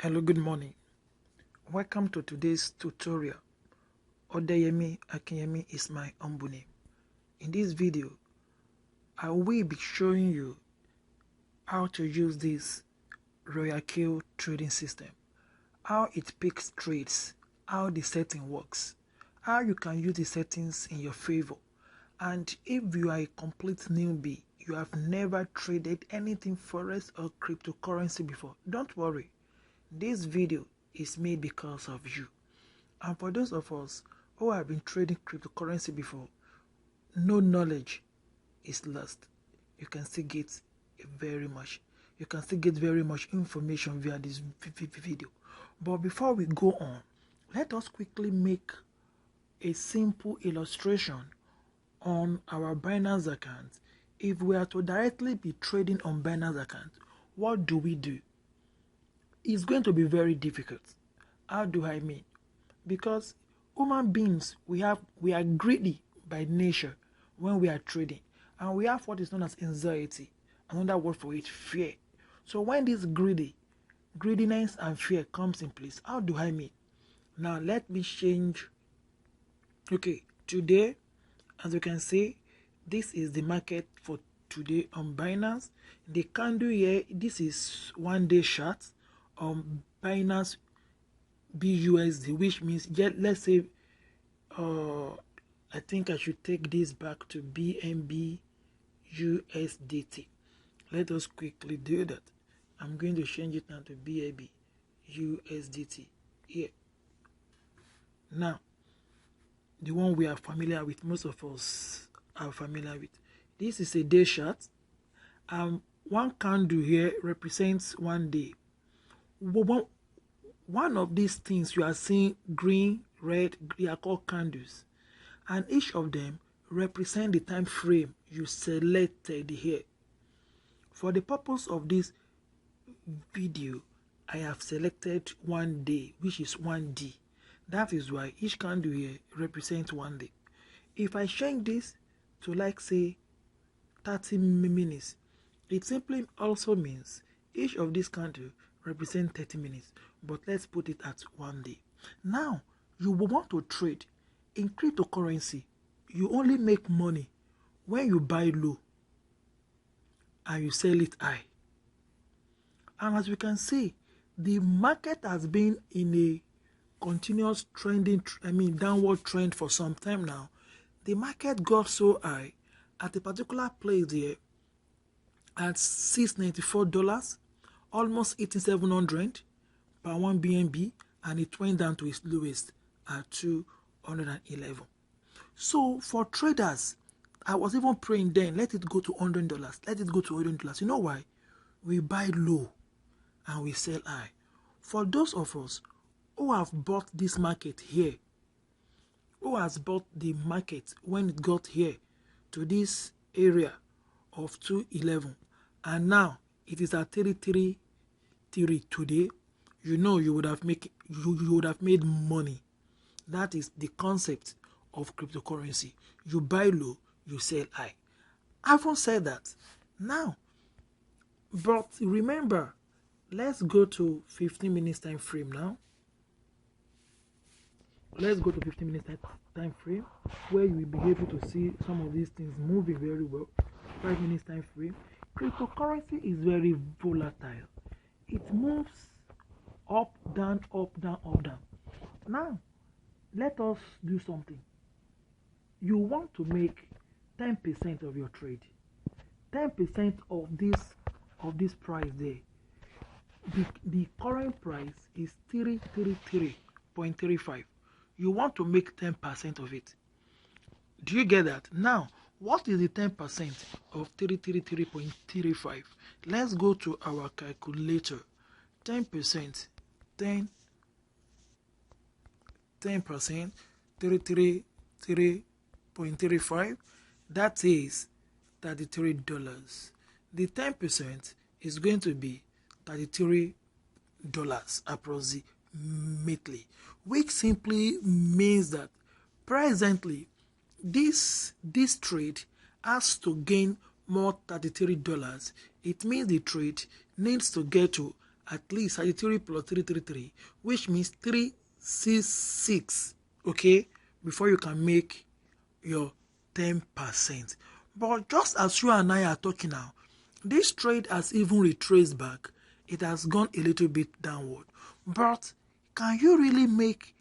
Hello, good morning. Welcome to today's tutorial. Odeyemi Akinyemi is my humble name. In this video, I will be showing you how to use this Royal Kill trading system, how it picks trades, how the setting works, how you can use the settings in your favor, and if you are a complete newbie, you have never traded anything forex or cryptocurrency before, don't worry. This video is made because of you. And for those of us who have been trading cryptocurrency before, no knowledge is lost. You can still get very much. You can still get very much information via this video. But before we go on, let us quickly make a simple illustration on our Binance account. If we are to directly be trading on Binance account, what do we do? It's going to be very difficult. How do I mean? Because human beings, we are greedy by nature when we are trading, and we have what is known as anxiety. Another word for it, fear. So when this greediness and fear comes in place, how do I mean? Now let me change. Okay, today, as you can see, this is the market for today on Binance. The candle here, this is 1 day chart on Binance BUSD, which means, let's say, I think I should take this back to BNB USDT. Let us quickly do that. I'm going to change it now to BNB USDT here. Now, the one we are familiar with, most of us are familiar with. This is a day chart. One candle here represents 1 day. One of these things you are seeing, green, red, they are called candles, and each of them represent the time frame you selected here. For the purpose of this video, I have selected 1 day, which is 1D. That is why each candle here represents 1 day. If I change this to, like, say 30 minutes, it simply also means each of these candles represent 30 minutes, but let's put it at 1 day. Now, you will want to trade in cryptocurrency. You only make money when you buy low and you sell it high. And as we can see, the market has been in a continuous downward trend for some time now. The market got so high at a particular place there at $694, almost 8,700 per 1 BNB, and it went down to its lowest at 211. So for traders, I was even praying then, let it go to $100, let it go to $100. You know why? We buy low and we sell high. For those of us who have bought this market here, who has bought the market when it got here to this area of 211, and now it is at 333 today, you know you would have made money. That is the concept of cryptocurrency. You buy low, you sell high. I haven't said that now, but remember, let's go to 15 minutes time frame now. Let's go to 15 minutes time frame where you will be able to see some of these things moving very well. 5 minutes time frame. Cryptocurrency is very volatile. It moves up, down, up, down, up, down. Now, let us do something. You want to make 10% of your trade. 10% of this price there. The current price is 333.35. You want to make 10% of it. Do you get that? Now, what is the 10% of 333.35? Let's go to our calculator. 10%, 10%, 333.35, that is $33. The 10% is going to be $33 approximately, which simply means that presently this trade has to gain more $33. It means the trade needs to get to at least 33 plus 333, which means 366, okay, before you can make your 10%. But just as you and I are talking now, this trade has even retraced back. It has gone a little bit downward. But can you really make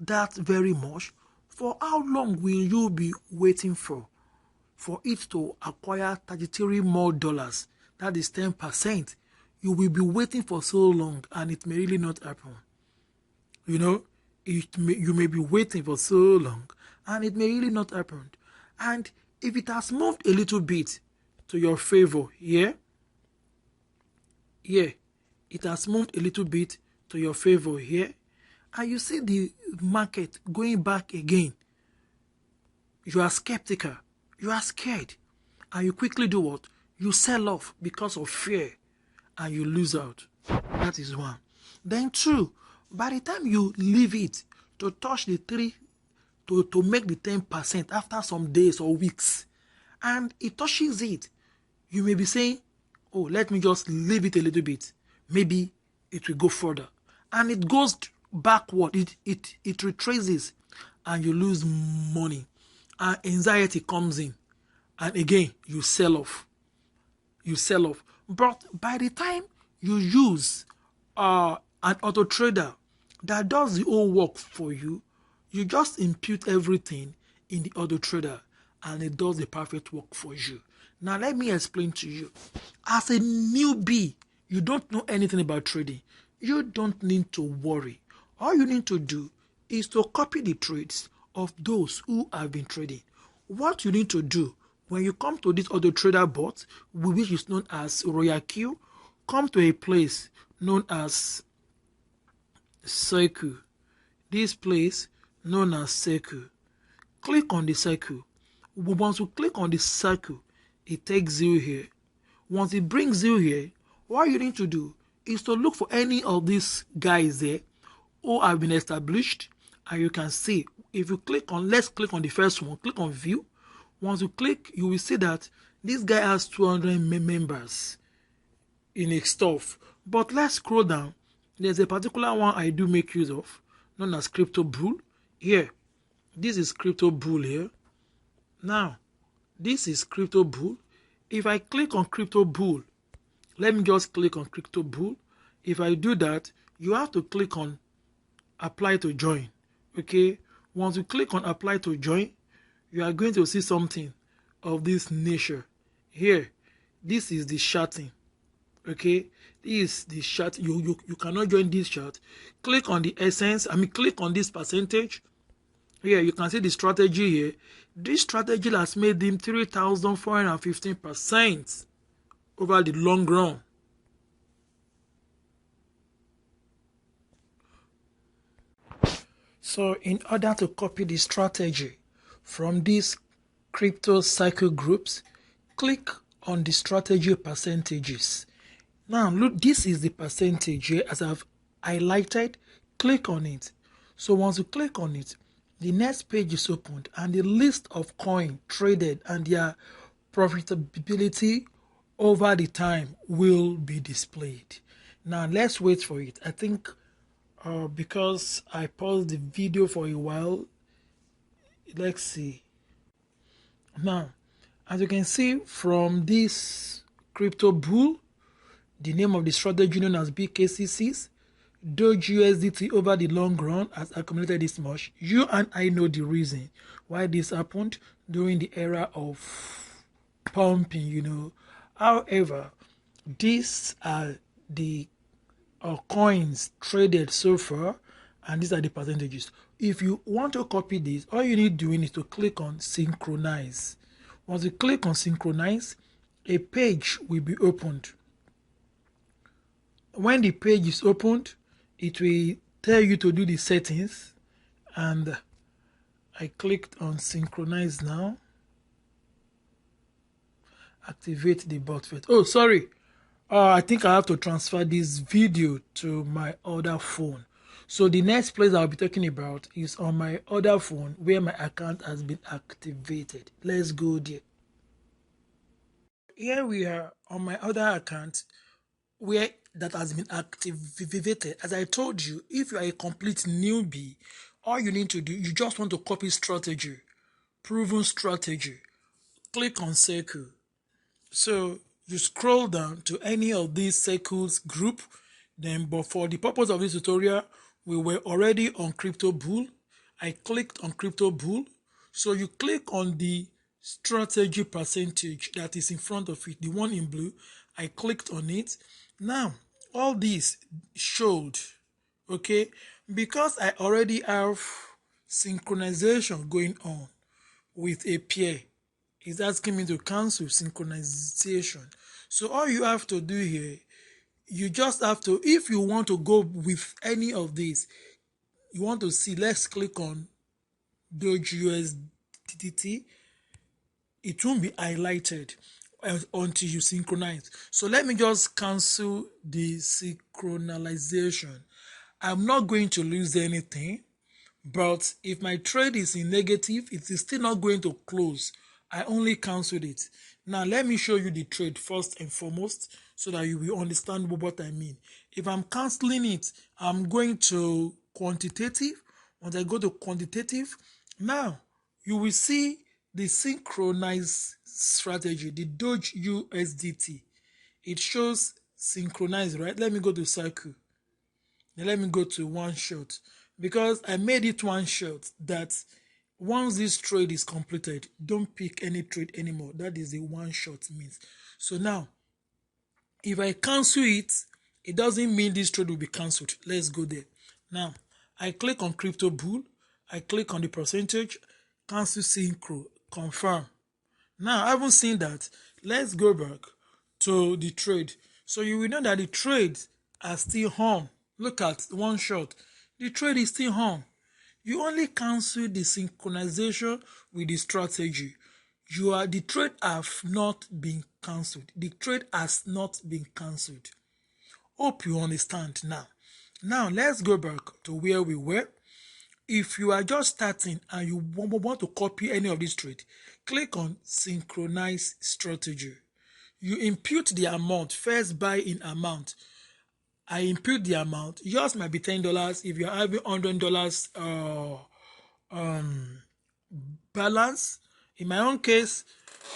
that very much? For how long will you be waiting for it to acquire 33 more dollars? That is 10%. You will be waiting for so long, and it may really not happen. You know, you may be waiting for so long, and it may really not happen. And if it has moved a little bit to your favor here, it has moved a little bit to your favor here, and you see the market going back again, you are skeptical, you are scared, and you quickly do what? You sell off because of fear, and you lose out. That is one. Then two, by the time you leave it to touch the 3, to make the 10% after some days or weeks, and it touches it, you may be saying, oh, let me just leave it a little bit. Maybe it will go further. And it goes backward. It retraces, and you lose money. And anxiety comes in. And again, you sell off. But by the time you use an AutoTrader that does the whole work for you, you just impute everything in the AutoTrader, and it does the perfect work for you. Now, let me explain to you. As a newbie, you don't know anything about trading. You don't need to worry. All you need to do is to copy the trades of those who have been trading. What you need to do when you come to this AutoTrader bot, which is known as Royal Q, come to a place known as Circle. This place known as Circle. Click on the circle. Once you click on the circle, it takes you here. Once it brings you here, what you need to do is to look for any of these guys there who have been established, and you can see, if you click on, let's click on the first one, click on view. Once you click, you will see that this guy has 200 members in his stuff. But let's scroll down. There's a particular one I do make use of, known as Crypto Bull. Here, this is Crypto Bull here. Now, this is Crypto Bull. If I click on Crypto Bull, let me just click on Crypto Bull. If I do that, you have to click on Apply to Join. Okay? Once you click on Apply to Join, you are going to see something of this nature. Here, this is the charting. Okay? This is the chart. You cannot join this chart. Click on the essence. Click on this percentage. Here, you can see the strategy here. This strategy has made him 3,415% over the long run. So, in order to copy the strategy from these crypto cycle groups, click on the strategy percentages. Now, look, this is the percentage here as I've highlighted. Click on it. So, once you click on it, the next page is opened, and the list of coins traded and their profitability over the time will be displayed. Now, let's wait for it. I think because I paused the video for a while, let's see. Now, as you can see from this Crypto Bull, the name of the strategy known as BKCCs, Doge USDT over the long run has accumulated this much. You and I know the reason why this happened during the era of pumping, you know. However, these are the coins traded so far, and these are the percentages. If you want to copy this, all you need doing is to click on Synchronize. Once you click on Synchronize, a page will be opened. When the page is opened, it will tell you to do the settings, and I clicked on Synchronize now. Activate the bot first. Oh, sorry. I think I have to transfer this video to my other phone. So the next place I'll be talking about is on my other phone where my account has been activated. Let's go there. Here we are on my other account. where that has been activated. As I told you, if you are a complete newbie, all you need to do, you just want to copy strategy, proven strategy. Click on circle. So you scroll down to any of these circles group. Then, but for the purpose of this tutorial, we were already on Crypto Bull. I clicked on Crypto Bull. So you click on the strategy percentage that is in front of it, the one in blue. I clicked on it. Now, all this showed, okay, because I already have synchronization going on with a pair. It's asking me to cancel synchronization. So all you have to do here, you just have to, if you want to go with any of these, you want to see, let's click on Doge USDT. It won't be highlighted until you synchronize. So let me just cancel the synchronization. I'm not going to lose anything, but if my trade is in negative, it is still not going to close. I only canceled it. Now let me show you the trade first and foremost so that you will understand what I mean. If I'm canceling it, I'm going to quantitative. Once I go to quantitative, now you will see the Synchronize Strategy, the Doge USDT. It shows synchronize, right? Let me go to cycle. Then let me go to one shot, because I made it one shot that once this trade is completed, don't pick any trade anymore. That is the one shot means. So now, if I cancel it, it doesn't mean this trade will be cancelled. Let's go there. Now, I click on Crypto Bull. I click on the percentage, cancel synchro, confirm. Now, I haven't seen that. Let's go back to the trade. So you will know that the trades are still on. Look at one shot. The trade is still on. You only cancel the synchronization with the strategy. The trade have not been cancelled. The trade has not been cancelled. Hope you understand now. Now let's go back to where we were. If you are just starting and you want to copy any of this trade, click on Synchronize Strategy. You impute the amount, first buy in amount. I impute the amount. Yours might be $10 if you're having $100 balance. In my own case,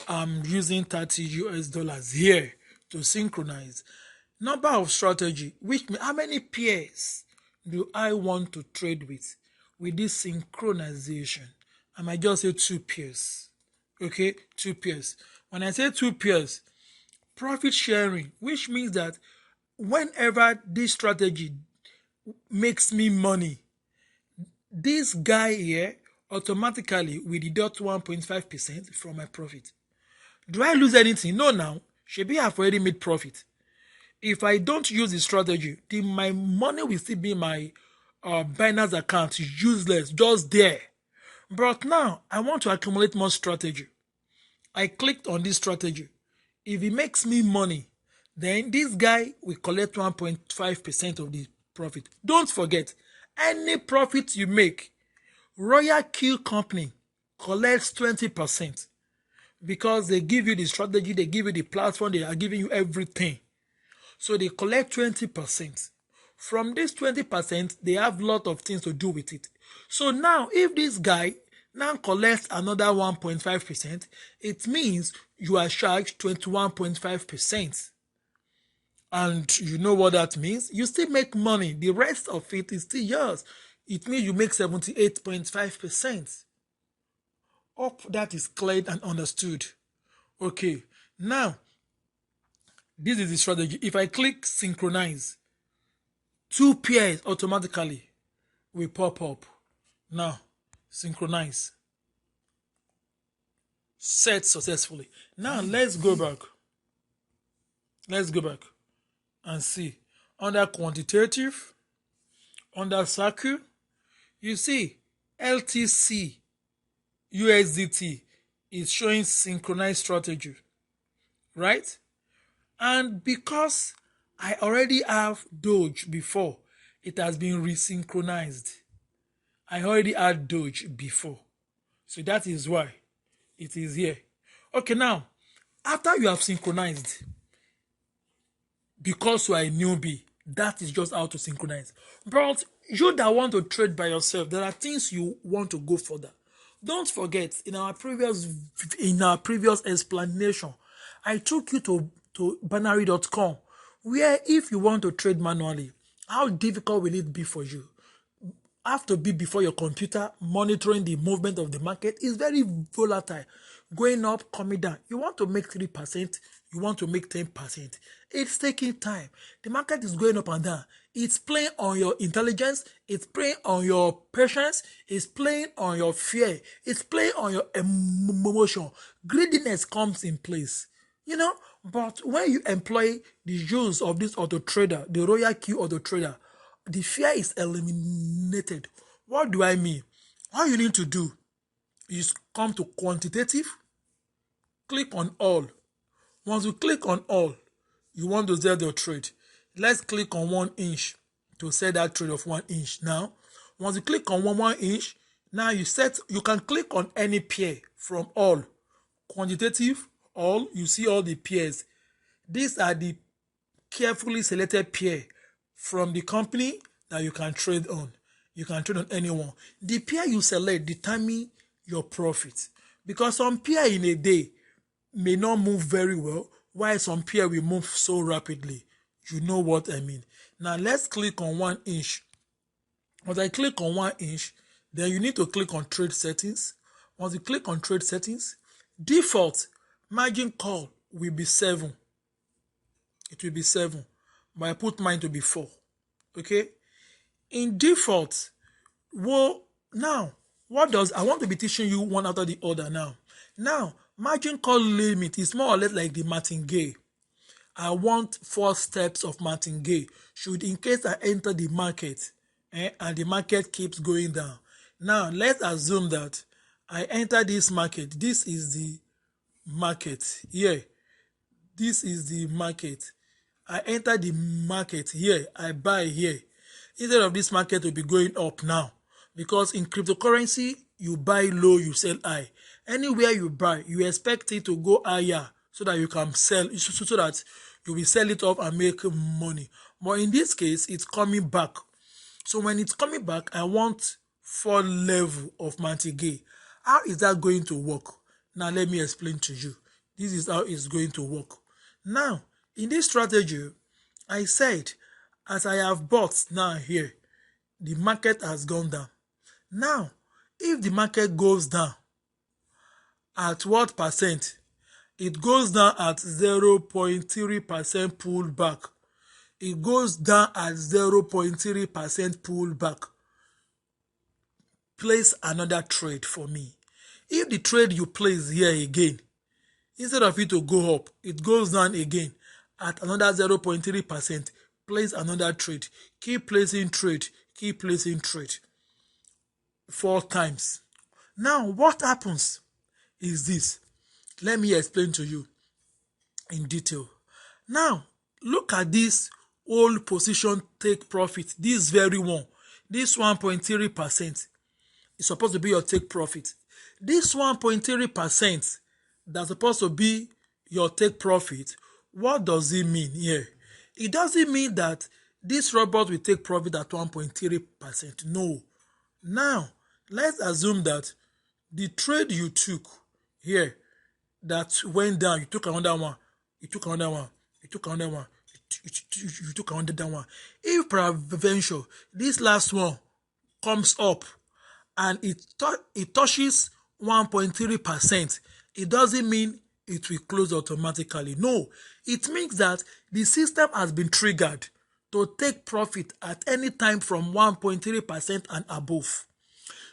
I'm using $30 here to synchronize. Number of strategy, which how many pairs do I want to trade with this synchronization? I might just say 2 pairs. Okay, 2 pairs. When I say 2 pairs, profit sharing, which means that whenever this strategy makes me money, this guy here automatically will deduct 1.5% from my profit. Do I lose anything? No, now. Shebi I've already made profit. If I don't use the strategy, then my money will still be in my Binance account, useless, just there. But now, I want to accumulate more strategy. I clicked on this strategy. If it makes me money, then this guy will collect 1.5% of the profit. Don't forget, any profit you make, Royal Q Company collects 20% because they give you the strategy, they give you the platform, they are giving you everything. So they collect 20%. From this 20%, they have a lot of things to do with it. So now, if this guy now collects another 1.5%, it means you are charged 21.5%. And you know what that means? You still make money. The rest of it is still yours. It means you make 78.5%. Hope that is clear and understood. Okay, now, this is the strategy. If I click synchronize, 2 pairs automatically will pop up. Now, synchronize. Set successfully. Now, let's go back. Let's go back and see. Under quantitative, under circle, you see LTC USDT is showing synchronized strategy, right? And because I already have Doge before, it has been resynchronized. I already had Doge before. So that is why it is here. Okay, now, after you have synchronized, because you are a newbie. That is just how to synchronize. But you that want to trade by yourself, there are things you want to go further. Don't forget, in our previous explanation, I took you to binary.com, where if you want to trade manually, how difficult will it be for you? Have to be before your computer monitoring the movement of the market. Is very volatile, going up, coming down. You want to make 3%, you want to make 10%. It's taking time. The market is going up and down. It's playing on your intelligence, it's playing on your patience, it's playing on your fear, it's playing on your emotion. Greediness comes in place. But when you employ the use of this AutoTrader, the Royal Q AutoTrader, the fear is eliminated. What do I mean? All you need to do is come to quantitative, click on all. Once you click on all, you want to sell your trade. Let's click on 1 inch to sell that trade of 1 inch. Now, once you click on 1 inch, now you can click on any pair from all. Quantitative, all, you see all the pairs. These are the carefully selected pair from the company that you can trade on. You can trade on anyone. The pair you select determine your profit, because some pair in a day may not move very well, while some pair will move so rapidly. You know what I mean. Now let's click on 1 inch. Once I click on 1 inch, then you need to click on trade settings. Once you click on trade settings, default margin call will be 7. It will be 7, but I put mine to be 4. Okay, in default, now I want to be teaching you one after the other. Now margin call limit is more or less like the martingale. I want 4 steps of martingale. Should in case I enter the market and the market keeps going down. Now let's assume that I enter this market. This is the market here. This is the market. I enter the market here, I buy here. Instead of this market will be going up now, because in cryptocurrency, you buy low, you sell high. Anywhere you buy, you expect it to go higher so that you can sell, so that you will sell it off and make money. But in this case, it's coming back. So when it's coming back, I want 4 level of martingale. How is that going to work? Now let me explain to you. This is how it's going to work. Now, in this strategy, I said, as I have bought now here, the market has gone down. Now, if the market goes down, at what percent? It goes down at 0.3% pullback. It goes down at 0.3% pullback. Place another trade for me. If the trade you place here again, instead of it to go up, it goes down again at another 0.3%, place another trade. Keep placing trade. Keep placing trade. 4 times. Now, what happens is this. Let me explain to you in detail. Now, look at this old position take profit. This very one. This 1.3% is supposed to be your take profit. This 1.3% that's supposed to be your take profit. What does it mean here? It doesn't mean that this robot will take profit at 1.3%. No. Now, let's assume that the trade you took here that went down, you took another one, you took another one, you took another one, you took another one. If peradventure this last one comes up and it touches 1.3%, it doesn't mean it will close automatically. No, it means that the system has been triggered to take profit at any time from 1.3% and above.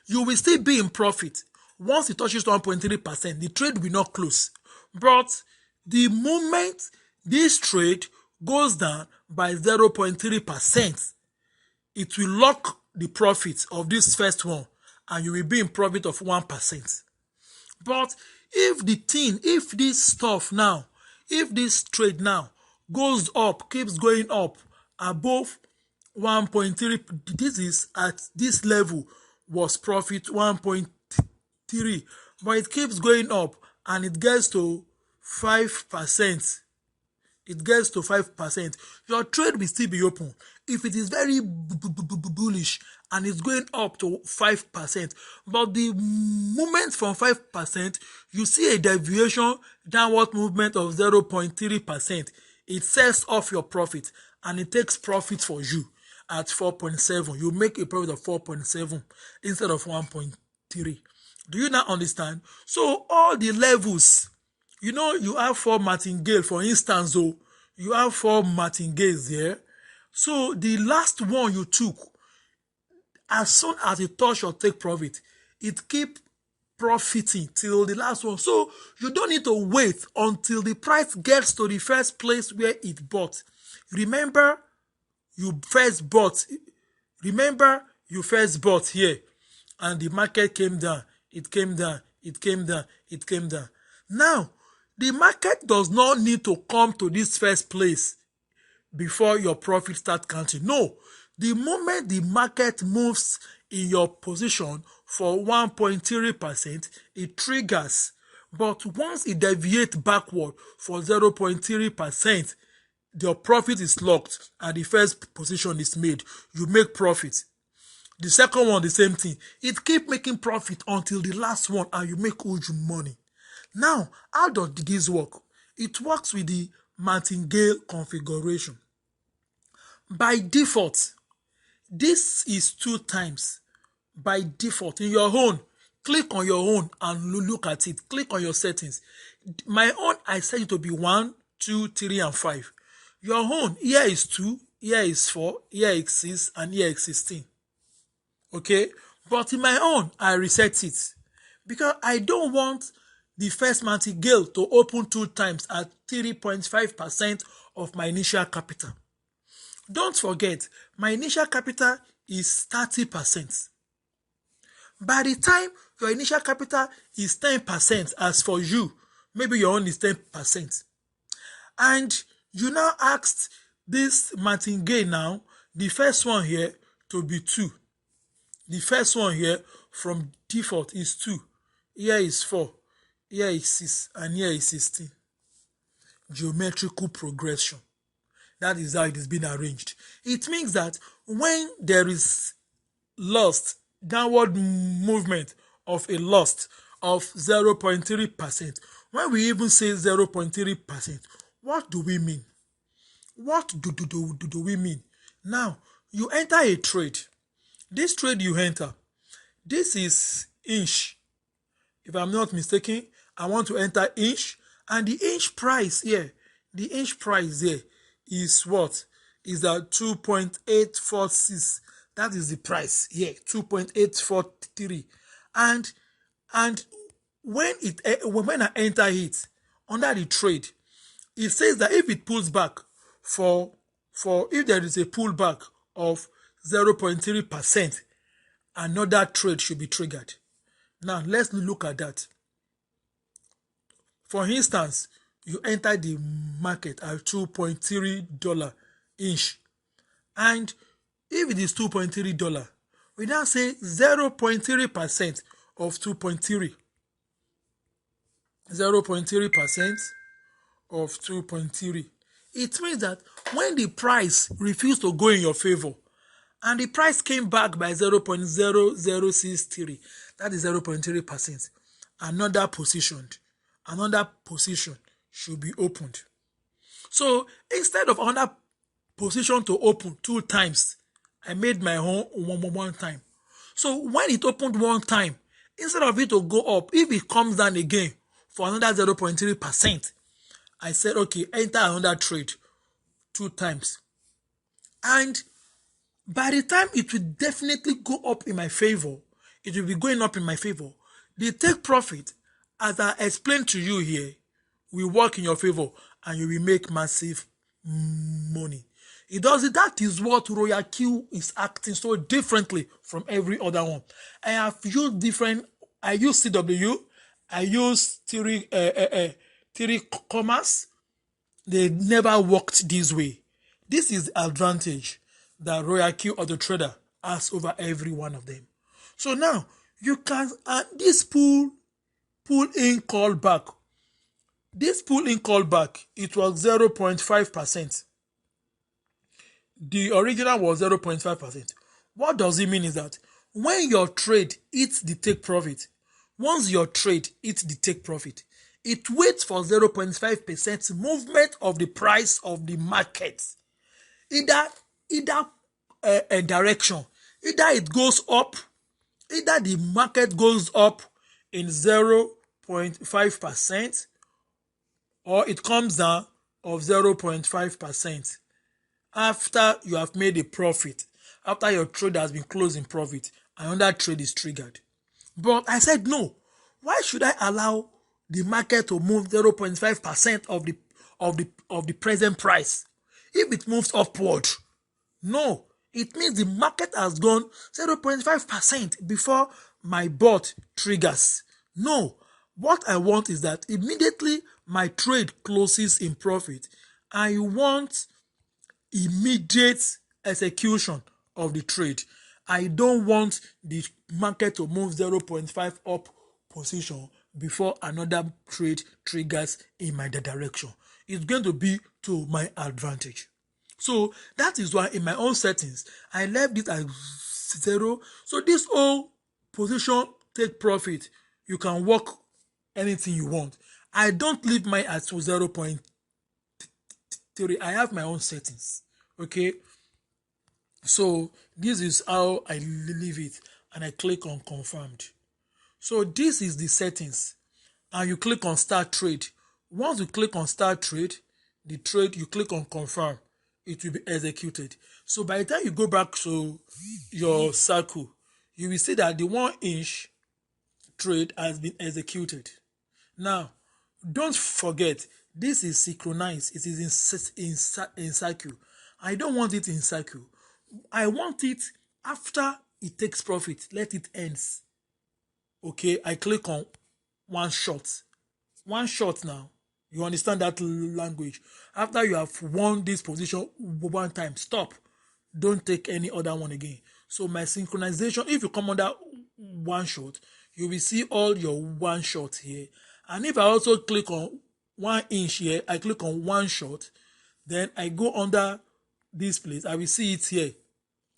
You will still be in profit. Once it touches 1.3%, the trade will not close. But the moment this trade goes down by 0.3%, it will lock the profits of this first one and you will be in profit of 1%. But if this trade now goes up, keeps going up above 1.3, this is at this level was profit 1.3, but it keeps going up and it gets to 5%. it gets to 5%, your trade will still be open. If it is very bullish and it's going up to 5%, but the movement from 5%, you see a deviation, downward movement of 0.3%, it sells off your profit and it takes profit for you at 4.7. You make a profit of 4.7 instead of 1.3. Do you now understand? So all the levels, you have 4 martingale, for instance, you have 4 martingales here. So the last one you took, as soon as it touch your take profit, it keep profiting till the last one. So you don't need to wait until the price gets to the first place where it bought. Remember, you first bought here, and the market came down. It came down. Now, the market does not need to come to this first place before your profit start counting. No, the moment the market moves in your position for 1.3%, it triggers. But once it deviates backward for 0.3%, your profit is locked and the first position is made. You make profit. The second one, the same thing. It keeps making profit until the last one and you make huge money. Now, how does this work? It works with the martingale configuration. By default, this is 2 times. By default, in your own, click on your own and look at it. Click on your settings. My own, I set it to be 1, 2, 3, and 5. Your own, here is 2, here is 4, here is 6, and here is 16. Okay? But in my own, I reset it because I don't want the first martingale to open 2 times at 3.5% of my initial capital. Don't forget, my initial capital is 30%. By the time your initial capital is 10%, as for you, maybe your own is 10%. And you now asked this martingale now, the first one here, to be 2. The first one here from default is 2. Here is 4. Here is 6. And here is 16. Geometrical progression. That is how it is being arranged. It means that when there is lost, downward movement of a loss of 0.3%, when we even say 0.3%, what do we mean? What do we mean? Now, you enter a trade. This trade you enter, this is inch. If I'm not mistaken, I want to enter inch, and the inch price here, is what? Is that 2.846. That is the price here, 2.843. And when I enter it under the trade, it says that if it pulls back if there is a pullback of 0.3%, another trade should be triggered. Now let's look at that. For instance, you enter the market at $2.3 inch, and if it is $2.3, we now say 0.3% of 2.3. 0.3% of 2.3. It means that when the price refused to go in your favor, and the price came back by 0.0063, that is 0.3%, another position should be opened. So instead of another position to open 2 times, I made my own one time. So when it opened 1 time, instead of it to go up, if it comes down again for another 0.3%, I said, okay, enter another trade 2 times. And by the time it will definitely go up in my favor, it will be going up in my favor. The take profit, as I explained to you here, will work in your favor and you will make massive money. That is what Royal Q is acting so differently from every other one. I use CW, I use theory commerce. They never worked this way. This is the advantage that Royal Q AutoTrader has over every one of them. So now you can this pull in call back. This pull-in callback, it was 0.5%. The original was 0.5%. What does it mean is that when your trade hits the take profit, once your trade hits the take profit, it waits for 0.5% movement of the price of the market. Either a direction, either it goes up, either the market goes up in 0.5% or it comes down of 0.5%. After you have made a profit, after your trade has been closed in profit, another trade is triggered. But I said no. Why should I allow the market to move 0.5% of the present price? If it moves upward, no. It means the market has gone 0.5% before my bot triggers. No. What I want is that immediately my trade closes in profit, I want immediate execution of the trade. I don't want the market to move 0.5 up position before another trade triggers in my direction. It's going to be to my advantage. So that is why in my own settings, I left it at 0. So this whole position take profit, you can work anything you want. I don't leave mine at 0.3. I have my own settings. Okay. So this is how I leave it, and I click on confirmed. So this is the settings, and you click on start trade. Once you click on start trade, the trade, you click on confirm, it will be executed. So by the time you go back to your circle, you will see that the 1 inch trade has been executed. Now, don't forget, this is synchronized. It is in circle. I don't want it in circle. I want it after it takes profit. Let it ends. Okay, I click on one shot. One shot now. You understand that language? After you have won this position one time, stop. Don't take any other one again. So my synchronization, if you come under one shot, you will see all your one shot here. And if I also click on 1 inch here, I click on one shot, then I go under this place, I will see it here,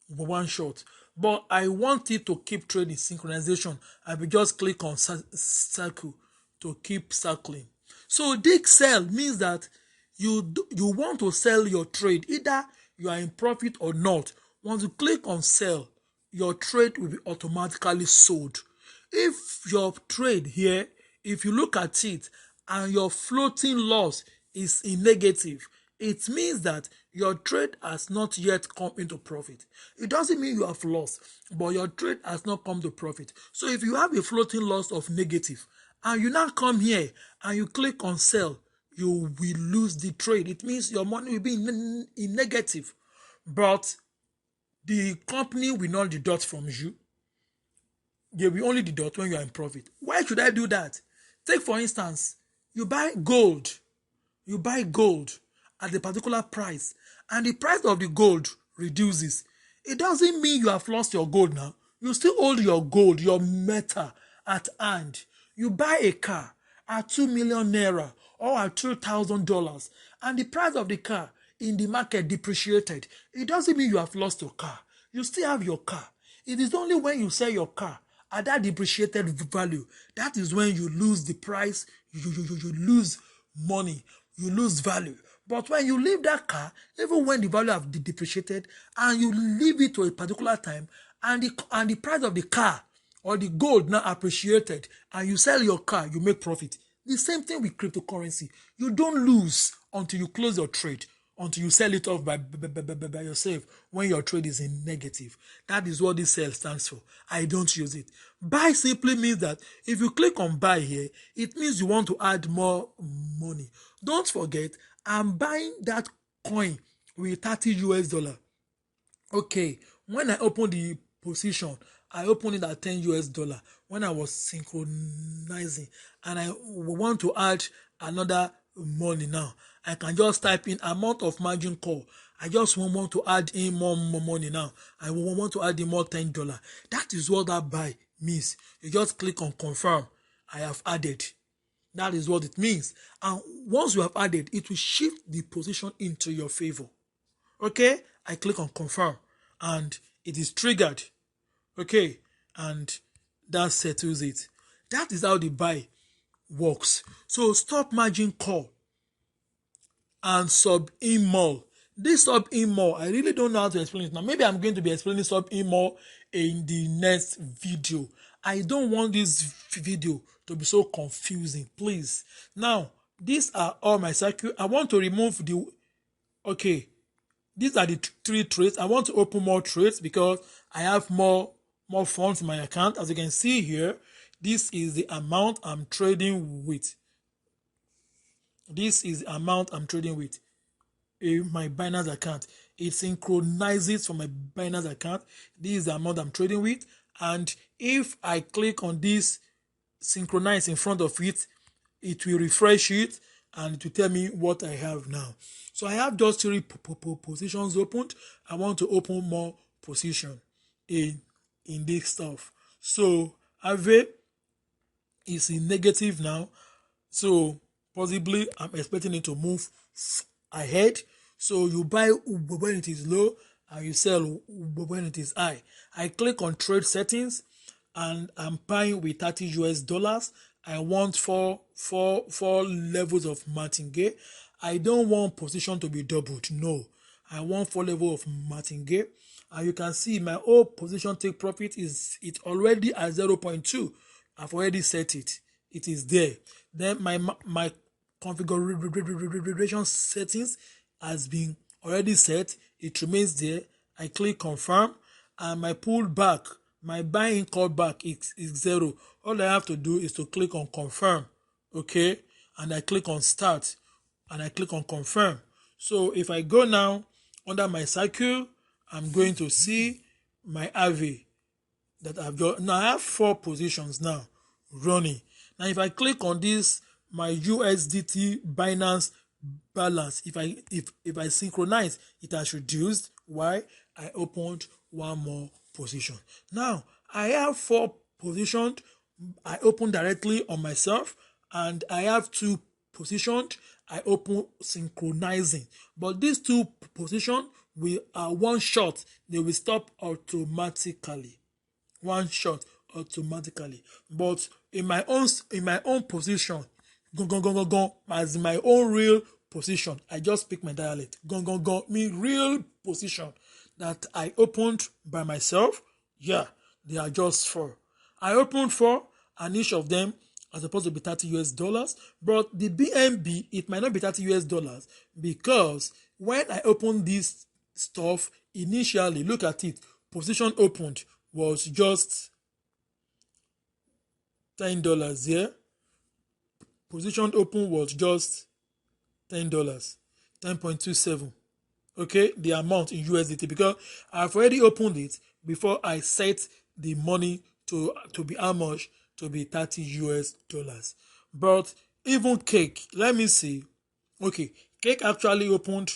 one shot. But I want it to keep trading synchronization. I will just click on circle to keep circling. So this sell means that you want to sell your trade. Either you are in profit or not. Once you click on sell, your trade will be automatically sold. If your trade here, if you look at it and your floating loss is in negative, it means that your trade has not yet come into profit. It doesn't mean you have lost, but your trade has not come to profit. So if you have a floating loss of negative and you now come here and you click on sell, you will lose the trade. It means your money will be in negative, but the company will not deduct from you. They will only deduct when you are in profit. Why should I do that? Take for instance, you buy gold. You buy gold at a particular price, and the price of the gold reduces. It doesn't mean you have lost your gold now. You still hold your gold, your metal at hand. You buy a car at 2 million naira or at $2,000, and the price of the car in the market depreciated. It doesn't mean you have lost your car. You still have your car. It is only when you sell your car at that depreciated value, that is when you lose the price, you lose money, you lose value. But when you leave that car, even when the value have depreciated, and you leave it to a particular time, and the price of the car or the gold now appreciated, and you sell your car, you make profit. The same thing with cryptocurrency. You don't lose until you close your trade, until you sell it off by yourself when your trade is in negative. That is what this sell stands for. I don't use it. Buy simply means that if you click on buy here, it means you want to add more money. Don't forget, I'm buying that coin with $30. Okay, when I open the position, I opened it at $10. When I was synchronizing, and I want to add another money now, I can just type in amount of margin call. I just want to add in more money now. I want to add in more $10. That is what that buy means. You just click on confirm. I have added. That is what it means. And once you have added, it will shift the position into your favor. Okay, I click on confirm and it is triggered. Okay, and that settles it. That is how the buy works. So stop margin call and sub-in more. This sub-in more, I really don't know how to explain it now. Maybe I'm going to be explaining sub-in more in the next video. I don't want this video to be so confusing, please. Now, these are all my circuit. I want to remove the, okay, these are the three trades. I want to open more trades because I have more funds in my account. As you can see here, this is the amount I'm trading with. This is the amount I'm trading with in my Binance account. It synchronizes from my Binance account. This is the amount I'm trading with. And if I click on this synchronize in front of it, it will refresh it and it will tell me what I have now. So I have just 3 positions opened. I want to open more position in this stuff. So Ave is in negative now. So possibly I'm expecting it to move ahead. So you buy when it is low and you sell when it is high. I click on trade settings and I'm buying with $30. I want four levels of martingale. I don't want position to be doubled. No, I want 4 levels of martingale. And you can see my old position take profit is it already at 0.2. I've already set it. It is there. Then my configuration settings has been already set. It remains there. I click confirm and my pullback, my buying callback is 0. All I have to do is to click on confirm. Okay, and I click on start and I click on confirm. So if I go now under my cycle, I'm going to see my AV that I've got. Now I have 4 positions now running. Now if I click on this, my USDT Binance balance, if I synchronize, it has reduced. Why? I opened 1 more position. Now I have 4 positioned. I open directly on myself and I have 2 positioned. I open synchronizing, but these 2 position will one shot, they will stop automatically. One shot automatically. But in my own position, as my own real position, I just pick my dialect. Me real position that I opened by myself. Yeah, they are just 4. I opened 4 and each of them are supposed to be $30, but the BNB, it might not be $30 because when I opened this stuff initially, look at it, position opened was just $10 here. Position open was just $10, 10.27. Okay, the amount in USDT because I've already opened it before I set the money to be how much, to be $30. But even Cake, let me see. Okay, Cake actually opened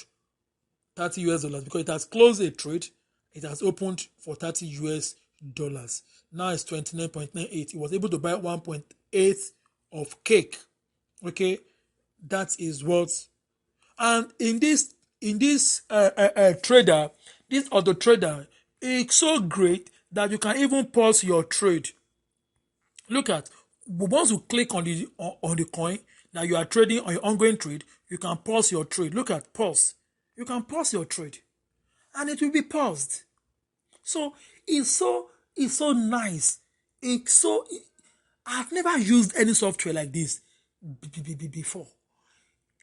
$30 because it has closed a trade. It has opened for $30. Now it's 29.98. It was able to buy 1.8 of Cake. Okay, that is what. And in this trader, this AutoTrader, it's so great that you can even pause your trade. Look at, once you click on the coin that you are trading on your ongoing trade, you can pause your trade. Look at pause. You can pause your trade, and it will be paused. So it's so nice. I've never used any software like this before.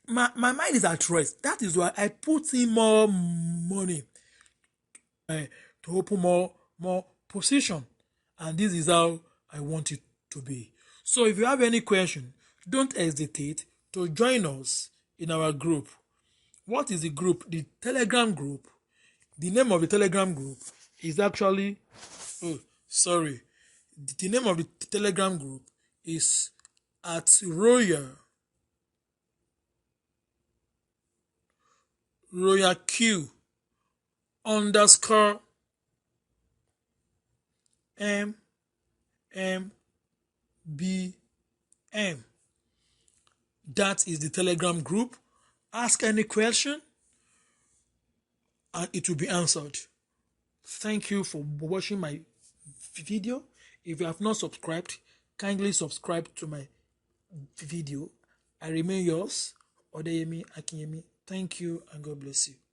My mind is at rest. That is why I put in more money to open more position, and this is how I want it to be. So if you have any question, don't hesitate to join us in our group. What is the group? The Telegram group. The name of the Telegram group is actually, oh, sorry. The name of the Telegram group is at Royal Q underscore M B M. That is the Telegram group. Ask any question and it will be answered. Thank you for watching my video. If you have not subscribed, kindly subscribe to my video. I remain yours, Odeyemi Akinyemi. Thank you and God bless you.